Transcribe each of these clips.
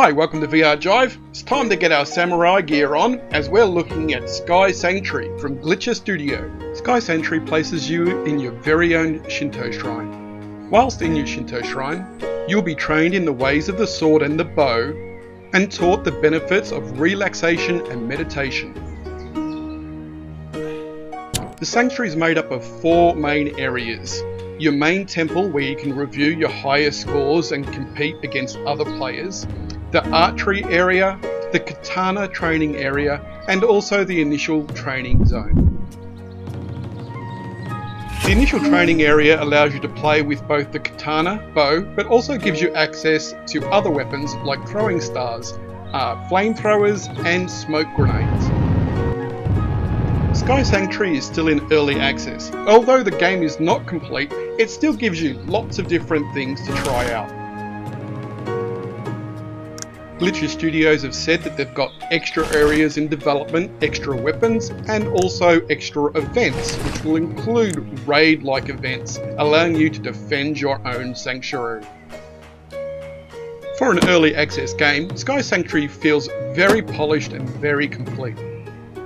Hi, welcome to VR Jive. It's time to get our samurai gear on as we're looking at Sky Sanctuary from Glitchr Studio. Sky Sanctuary places you in your very own Shinto shrine. Whilst in your Shinto shrine, you'll be trained in the ways of the sword and the bow and taught the benefits of relaxation and meditation. The sanctuary is made up of 4 main areas. Your main temple, where you can review your highest scores and compete against other players, the archery area, the katana training area, and also the initial training zone. The initial training area allows you to play with both the katana, bow, but also gives you access to other weapons like throwing stars, flamethrowers, and smoke grenades. Sky Sanctuary is still in early access. Although the game is not complete, it still gives you lots of different things to try out. Glitchr Studios have said that they've got extra areas in development, extra weapons, and also extra events, which will include raid-like events, allowing you to defend your own sanctuary. For an early access game, Sky Sanctuary feels very polished and very complete.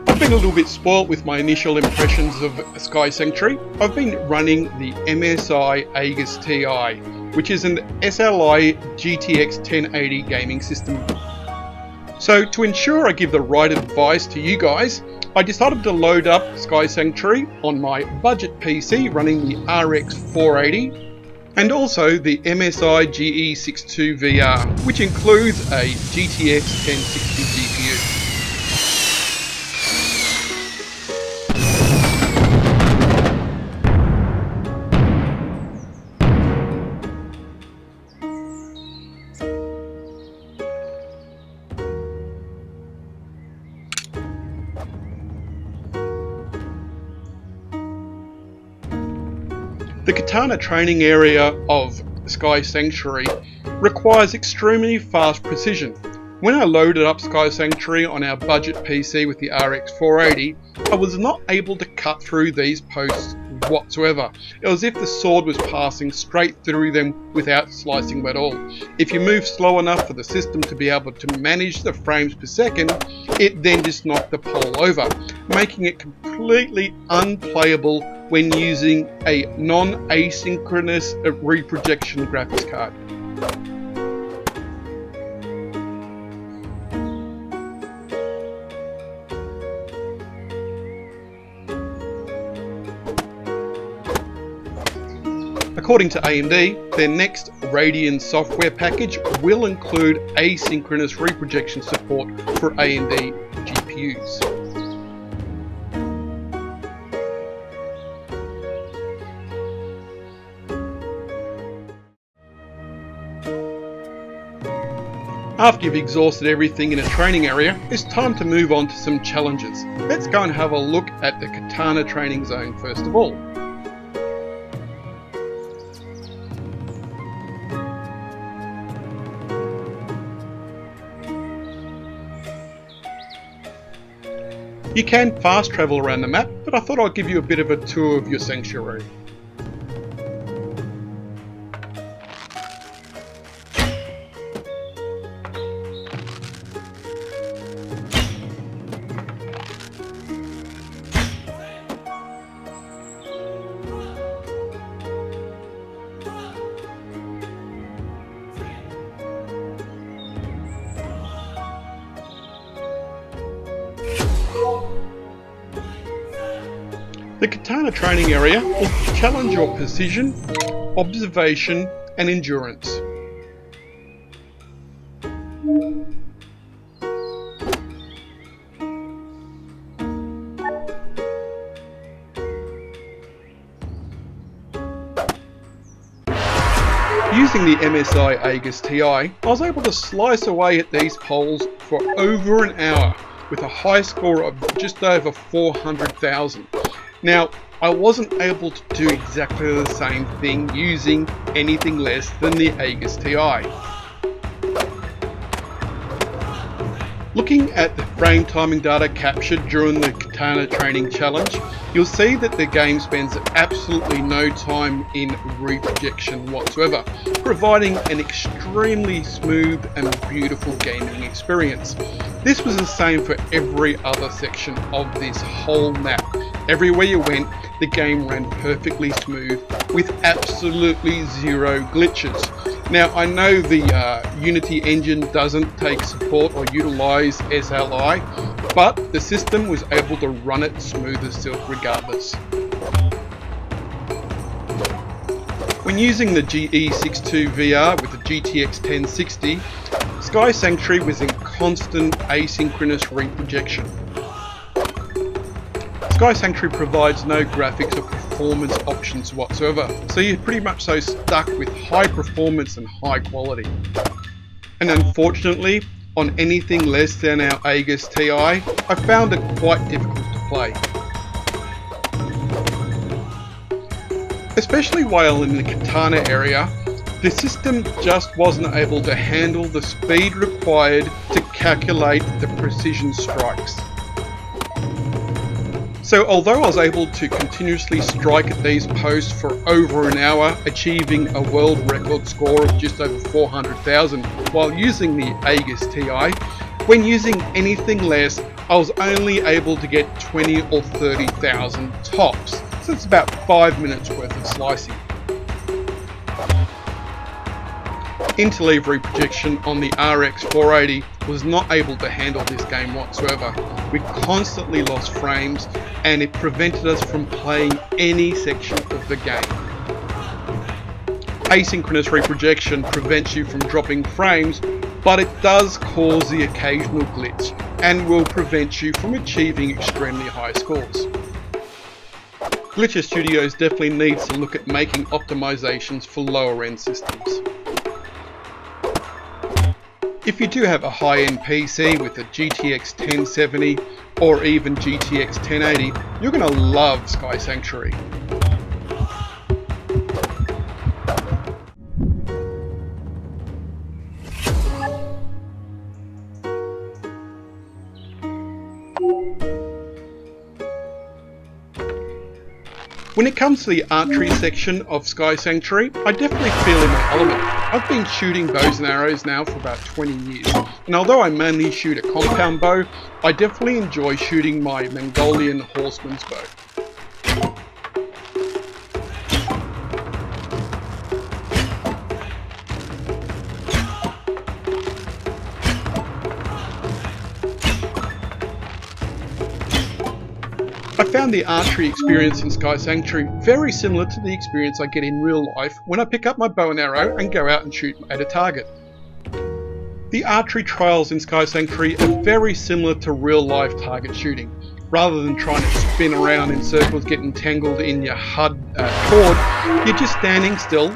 I've been a little bit spoilt with my initial impressions of Sky Sanctuary. I've been running the MSI Aegis TI, which is an SLI GTX 1080 gaming system. So to ensure I give the right advice to you guys, I decided to load up Sky Sanctuary on my budget PC running the RX 480 and also the MSI GE62 VR, which includes a GTX 1060 GPU. The katana training area of Sky Sanctuary requires extremely fast precision. When I loaded up Sky Sanctuary on our budget PC with the RX 480, I was not able to cut through these posts whatsoever. It was as if the sword was passing straight through them without slicing them at all. If you move slow enough for the system to be able to manage the frames per second, it then just knocked the pole over, making it completely unplayable when using a non-asynchronous reprojection graphics card. According to AMD, their next Radeon software package will include asynchronous reprojection support for AMD GPUs. After you've exhausted everything in a training area, it's time to move on to some challenges. Let's go and have a look at the katana training zone first of all. You can fast travel around the map, but I thought I'd give you a bit of a tour of your sanctuary. The katana training area will challenge your precision, observation, and endurance. Using the MSI Aegis TI, I was able to slice away at these poles for over an hour with a high score of just over 400,000. Now, I wasn't able to do exactly the same thing using anything less than the Aegis TI. Looking at the frame timing data captured during the Katana training challenge, you'll see that the game spends absolutely no time in reprojection whatsoever, providing an extremely smooth and beautiful gaming experience. This was the same for every other section of this whole map. Everywhere you went, the game ran perfectly smooth with absolutely zero glitches. Now, I know the Unity engine doesn't take support or utilize SLI, but the system was able to run it smooth as silk regardless. When using the GE62 VR with the GTX 1060, Sky Sanctuary was in constant asynchronous reprojection. Sky Sanctuary provides no graphics or performance options whatsoever, so you're pretty much so stuck with high performance and high quality. And unfortunately, on anything less than our Aegis TI, I found it quite difficult to play. Especially while in the Katana area, the system just wasn't able to handle the speed required to calculate the precision strikes. So although I was able to continuously strike at these posts for over an hour, achieving a world record score of just over 400,000 while using the Aegis TI, when using anything less, I was only able to get 20 or 30,000 tops. So it's about 5 minutes worth of slicing. Interleave reprojection on the RX 480 was not able to handle this game whatsoever. We constantly lost frames and it prevented us from playing any section of the game. Asynchronous reprojection prevents you from dropping frames, but it does cause the occasional glitch and will prevent you from achieving extremely high scores. Glitchr Studio definitely needs to look at making optimizations for lower end systems. If you do have a high-end PC with a GTX 1070 or even GTX 1080, you're going to love Sky Sanctuary. When it comes to the archery section of Sky Sanctuary, I definitely feel in my element. I've been shooting bows and arrows now for about 20 years, and although I mainly shoot a compound bow, I definitely enjoy shooting my Mongolian horseman's bow. I found the archery experience in Sky Sanctuary very similar to the experience I get in real life when I pick up my bow and arrow and go out and shoot at a target. The archery trials in Sky Sanctuary are very similar to real life target shooting. Rather than trying to spin around in circles, getting tangled in your HUD cord, you're just standing still,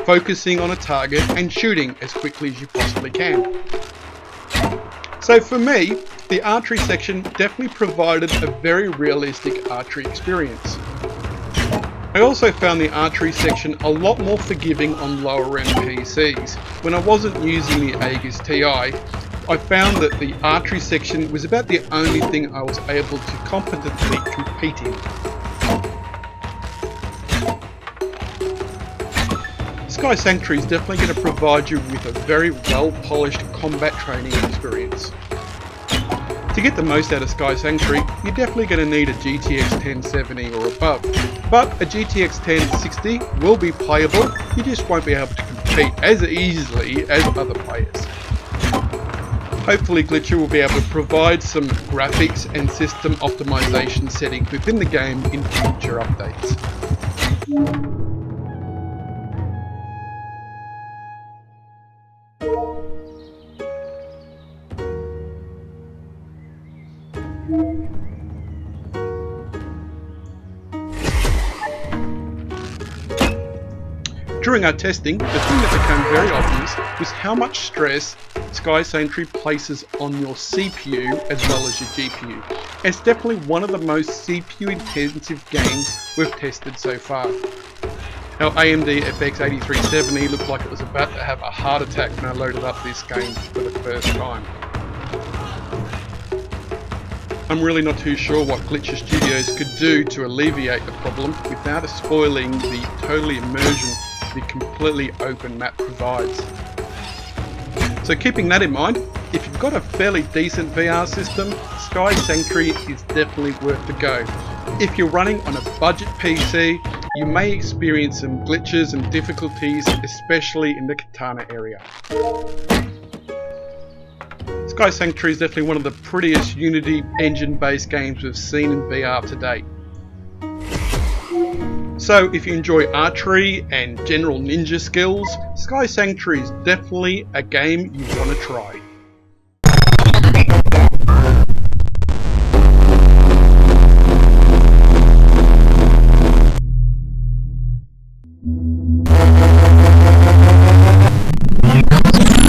focusing on a target and shooting as quickly as you possibly can. So for me, the archery section definitely provided a very realistic archery experience. I also found the archery section a lot more forgiving on lower end PCs. When I wasn't using the Aegis TI, I found that the archery section was about the only thing I was able to competently compete in. Sky Sanctuary is definitely going to provide you with a very well polished combat training experience. To get the most out of Sky Sanctuary, you're definitely going to need a GTX 1070 or above, but a GTX 1060 will be playable, you just won't be able to compete as easily as other players. Hopefully Glitchr will be able to provide some graphics and system optimization settings within the game in future updates. During our testing, the thing that became very obvious was how much stress Sky Sanctuary places on your CPU as well as your GPU. It's definitely one of the most CPU intensive games we've tested so far. Our AMD FX 8370 looked like it was about to have a heart attack when I loaded up this game for the first time. I'm really not too sure what Glitchr Studios could do to alleviate the problem without spoiling the totally immersion the completely open map provides. So keeping that in mind, if you've got a fairly decent VR system, Sky Sanctuary is definitely worth the go. If you're running on a budget PC, you may experience some glitches and difficulties, especially in the Katana area. Sky Sanctuary is definitely one of the prettiest Unity engine-based games we've seen in VR to date. So if you enjoy archery and general ninja skills, Sky Sanctuary is definitely a game you want to try.